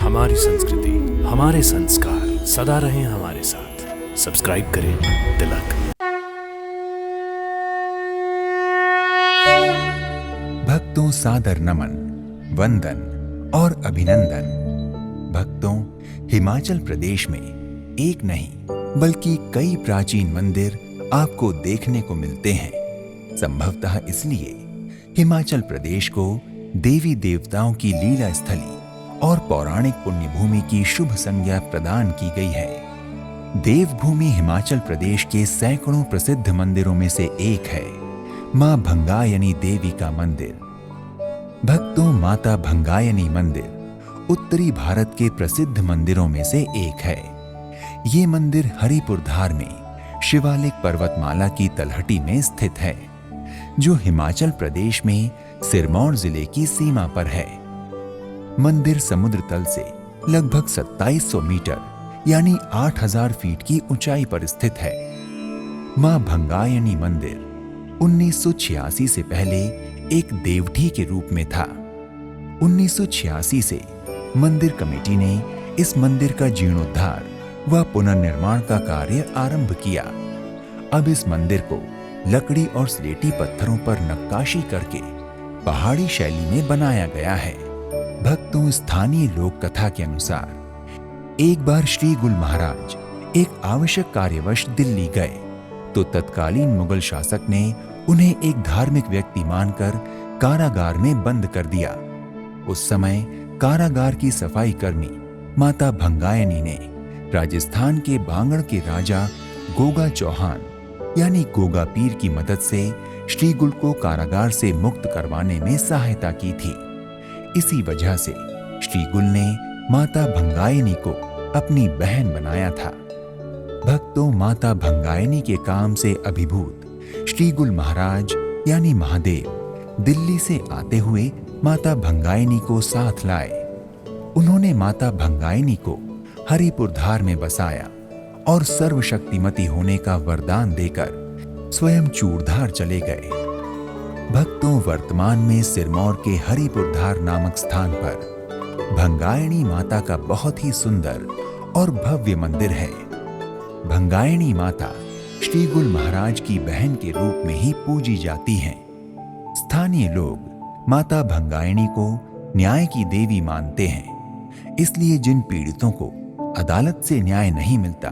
हमारी संस्कृति, हमारे संस्कार सदा रहें हमारे साथ। सब्सक्राइब करें तिलक। भक्तों सादर नमन, वंदन और अभिनंदन। भक्तों, हिमाचल प्रदेश में एक नहीं बल्कि कई प्राचीन मंदिर आपको देखने को मिलते हैं। संभवतः इसलिए हिमाचल प्रदेश को देवी देवताओं की लीला स्थली और पौराणिक पुण्यभूमि की शुभ संज्ञा प्रदान की गई है। देवभूमि हिमाचल प्रदेश के सैकड़ों प्रसिद्ध मंदिरों में से एक है मां भंगायनी देवी का मंदिर। भक्तों, माता भंगायनी मंदिर उत्तरी भारत के प्रसिद्ध मंदिरों में से एक है। ये मंदिर हरिपुर धार में शिवालिक पर्वतमाला की तलहटी में स्थित है, जो हिमाचल प्रदेश में सिरमौर जिले की सीमा पर है। मंदिर समुद्र तल से लगभग 2700 मीटर यानी 8000 फीट की ऊंचाई पर स्थित है। मां भंगायनी मंदिर 1986 से पहले एक देवठी के रूप में था। 1986 से मंदिर कमेटी ने इस मंदिर का जीर्णोद्धार व पुनर्निर्माण का कार्य आरंभ किया। अब इस मंदिर को लकड़ी और स्लेटी पत्थरों पर नक्काशी करके पहाड़ी शैली में बनाया गया है। भक्तों, स्थानीय लोक कथा के अनुसार एक बार श्री गुल महाराज एक आवश्यक कार्यवश दिल्ली गए तो तत्कालीन मुगल शासक ने उन्हें एक धार्मिक व्यक्ति मानकर कारागार में बंद कर दिया। उस समय कारागार की सफाई कर्मी माता भंगायनी ने राजस्थान के बांगड़ के राजा गोगा चौहान यानी गोगा पीर की मदद से श्री गुल को कारागार से मुक्त करवाने में सहायता की थी। इसी वजह से श्री गुल ने माता भंगायनी को अपनी बहन बनाया था। भक्तों, माता भंगायनी के काम से अभिभूत श्री गुल महाराज यानी महादेव दिल्ली से आते हुए माता भंगायनी को साथ लाए। उन्होंने माता भंगायनी को हरिपुर धार में बसाया और सर्वशक्तिमती होने का वरदान देकर स्वयं चूड़धार चले गए। भक्तों, वर्तमान में सिरमौर के हरिपुर धार नामक स्थान पर भंगायनी माता का बहुत ही सुंदर और भव्य मंदिर है। भंगायनी माता श्री गुल महाराज की बहन के रूप में ही पूजी जाती हैं। स्थानीय लोग माता भंगायनी को न्याय की देवी मानते हैं, इसलिए जिन पीड़ितों को अदालत से न्याय नहीं मिलता,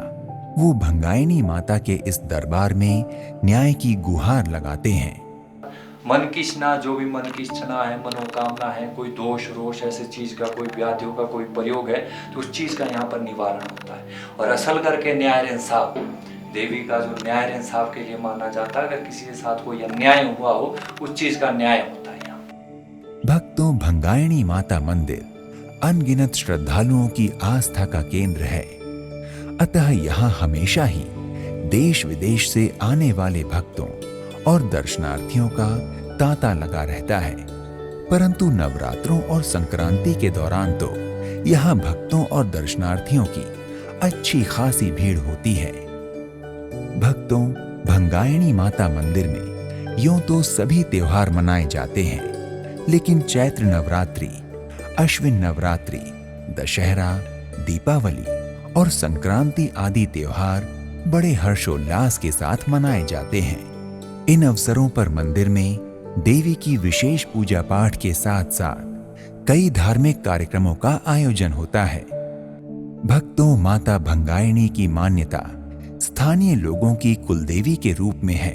वो भंगायनी माता के इस दरबार में न्याय की गुहार लगाते हैं। मन की इच्छा, जो भी मन की इच्छा है, मनोकामना है, कोई दोष रोष ऐसे चीज का, कोई व्याधियों का कोई प्रयोग है तो उस चीज का यहाँ पर निवारण होता है। और असल करके न्याय इंसाफ देवी का जो न्याय इंसाफ के लिए माना जाता है। अगर किसी के साथ कोई अन्याय हुआ हो, उस चीज का न्याय होता है यहाँ। भक्तों, भंगायनी माता मंदिर अनगिनत श्रद्धालुओं की आस्था का केंद्र है। अतः यहाँ हमेशा ही देश विदेश से आने वाले भक्तों और दर्शनार्थियों का तांता लगा रहता है। परंतु नवरात्रों और संक्रांति के दौरान तो यहाँ भक्तों और दर्शनार्थियों की अच्छी खासी भीड़ होती है। भक्तों, भंगायनी माता मंदिर में यूं तो सभी त्योहार मनाए जाते हैं, लेकिन चैत्र नवरात्रि, अश्विन नवरात्रि, दशहरा, दीपावली और संक्रांति आदि त्योहार बड़े हर्षोल्लास के साथ मनाए जाते हैं। इन अवसरों पर मंदिर में देवी की विशेष पूजा पाठ के साथ साथ कई धार्मिक कार्यक्रमों का आयोजन होता है। भक्तों, माता भंगायनी की मान्यता स्थानीय लोगों की कुलदेवी के रूप में है,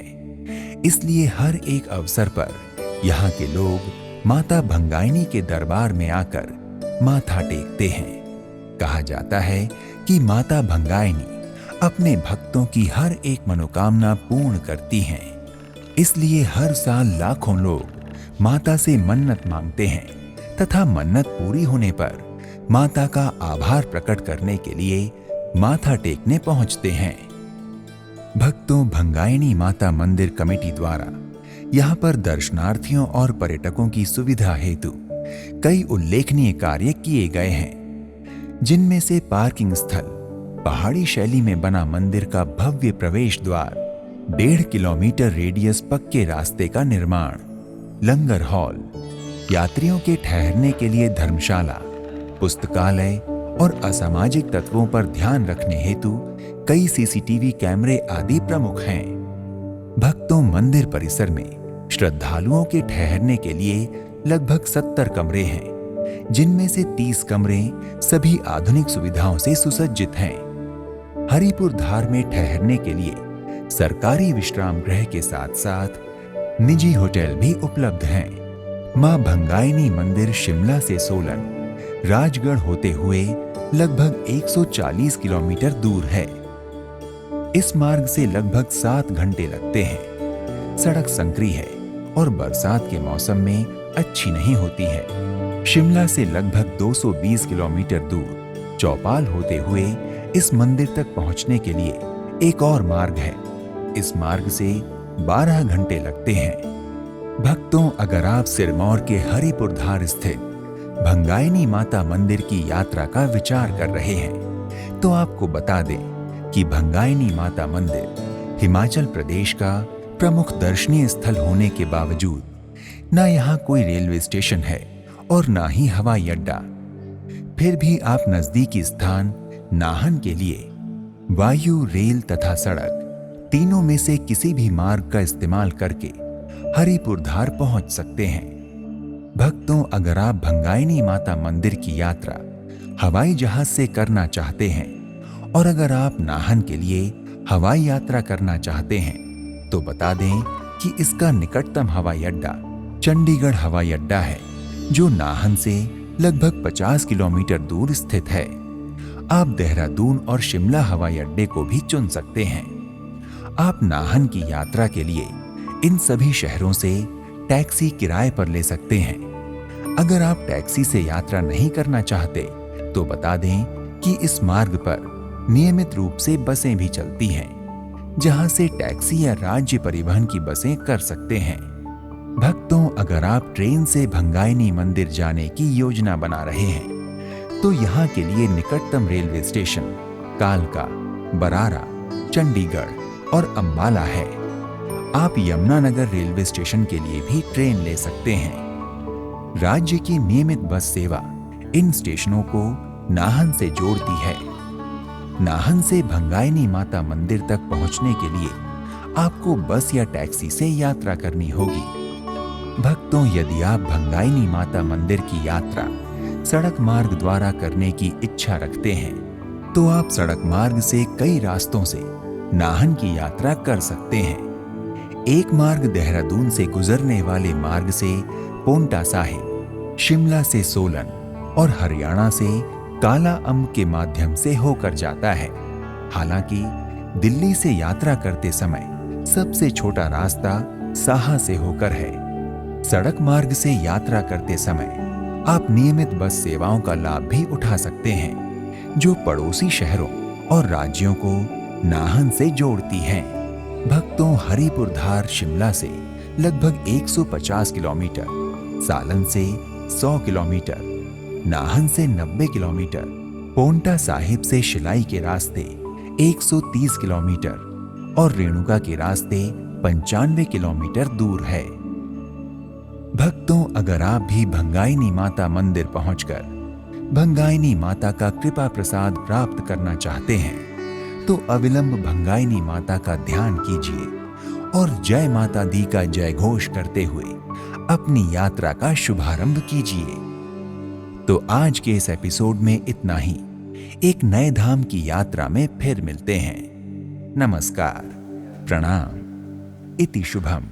इसलिए हर एक अवसर पर यहाँ के लोग माता भंगायनी के दरबार में आकर माथा टेकते हैं। कहा जाता है कि माता भंगायनी अपने भक्तों की हर एक मनोकामना पूर्ण करती हैं। इसलिए हर साल लाखों लोग माता से मन्नत मांगते हैं तथा मन्नत पूरी होने पर माता का आभार प्रकट करने के लिए माथा टेकने पहुंचते हैं। भक्तों, भंगायनी माता मंदिर कमेटी द्वारा यहाँ पर दर्शनार्थियों और पर्यटकों की सुविधा हेतु कई उल्लेखनीय कार्य किए गए हैं, जिनमें से पार्किंग स्थल, पहाड़ी शैली में बना मंदिर का भव्य प्रवेश द्वार, 1.5 किलोमीटर रेडियस पक्के रास्ते का निर्माण, लंगर हॉल, यात्रियों के ठहरने के लिए धर्मशाला, पुस्तकालय और असामाजिक तत्वों पर ध्यान रखने हेतु कई सीसीटीवी कैमरे आदि प्रमुख हैं। भक्तों, मंदिर परिसर में श्रद्धालुओं के ठहरने के लिए लगभग 70 कमरे हैं, जिनमें से 30 कमरे सभी आधुनिक सुविधाओं से सुसज्जित हैं। हरिपुर धार में ठहरने के लिए सरकारी विश्राम गृह के साथ साथ निजी होटल भी उपलब्ध हैं। मां भंगाइनी मंदिर शिमला से सोलन, राजगढ़ होते हुए लगभग 140 किलोमीटर दूर है। इस मार्ग से लगभग 7 घंटे लगते हैं। सड़क संकरी है और बरसात के मौसम में अच्छी नहीं होती है। शिमला से लगभग 220 किलोमीटर दूर चौपाल होते हुए इस मंदिर तक पहुंचने के लिए एक और मार्ग है। इस मार्ग से 12 घंटे लगते हैं। भक्तों, अगर आप सिरमौर के हरिपुर धार स्थित भंगाइनी माता मंदिर की यात्रा का विचार कर रहे हैं, तो आपको बता दें कि भंगाइनी माता मंदिर हिमाचल प्रदेश का प्रमुख दर्शनीय स्थल होने के बावजूद न यहाँ कोई रेलवे स्टेशन है और न ही हवाई अड्डा। फिर भी आप नजदीकी स्थान नाहन के लिए वायु, रेल तथा सड़क तीनों में से किसी भी मार्ग का इस्तेमाल करके हरिपुर धार पहुंच सकते हैं। भक्तों, अगर आप भंगाइनी माता मंदिर की यात्रा हवाई जहाज से करना चाहते हैं और अगर आप नाहन के लिए हवाई यात्रा करना चाहते हैं, तो बता दें कि इसका निकटतम हवाई अड्डा चंडीगढ़ हवाई अड्डा है, जो नाहन से लगभग 50 किलोमीटर दूर स्थित है। आप देहरादून और शिमला हवाई अड्डे को भी चुन सकते हैं। आप नाहन की यात्रा के लिए इन सभी शहरों से टैक्सी किराए पर ले सकते हैं। अगर आप टैक्सी से यात्रा नहीं करना चाहते, तो बता दें कि इस मार्ग पर नियमित रूप से बसें भी चलती हैं, जहां से टैक्सी या राज्य परिवहन की बसें कर सकते हैं। भक्तों, अगर आप ट्रेन से भंगाइनी मंदिर जाने की योजना बना रहे हैं, तो यहाँ के लिए निकटतम रेलवे स्टेशन कालका, बरारा, चंडीगढ़ और अंबाला है। आप यमुनानगर रेलवे स्टेशन के लिए भी ट्रेन ले सकते हैं। राज्य की नियमित बस सेवा इन स्टेशनों को नाहन से जोड़ती है। नाहन से भंगाइनी माता मंदिर तक पहुंचने के लिए आपको बस या टैक्सी से यात्रा करनी होगी। भक्तों, यदि आप भंगाइनी माता मंदिर की यात्रा सड़क मार्ग द्वारा करने की इच्छा रखते हैं, तो आप सड़क मार्ग से कई रास्तों से नाहन की यात्रा कर सकते हैं। एक मार्ग देहरादून से गुजरने वाले मार्ग से पोंटा साहिब, शिमला से सोलन और हरियाणा से काला अम्ब के माध्यम से होकर जाता है। हालांकि दिल्ली से यात्रा करते समय सबसे छोटा रास्ता साहा से होकर है। सड़क मार्ग से यात्रा करते समय आप नियमित बस सेवाओं का लाभ भी उठा सकते हैं, जो पड़ोसी शहरों और राज्यों को नाहन से जोड़ती हैं। भक्तों, हरिपुर धार शिमला से लगभग 150 किलोमीटर, सालन से 100 किलोमीटर, नाहन से 90 किलोमीटर, पोंटा साहिब से शिलाई के रास्ते 130 किलोमीटर और रेणुका के रास्ते 95 किलोमीटर दूर है। भक्तों, अगर आप भी भंगाइनी माता मंदिर पहुंचकर भंगाइनी माता का कृपा प्रसाद प्राप्त करना चाहते हैं, तो अविलंब भंगाइनी माता का ध्यान कीजिए और जय माता दी का जय घोष करते हुए अपनी यात्रा का शुभारंभ कीजिए। तो आज के इस एपिसोड में इतना ही। एक नए धाम की यात्रा में फिर मिलते हैं। नमस्कार, प्रणाम, इति शुभम।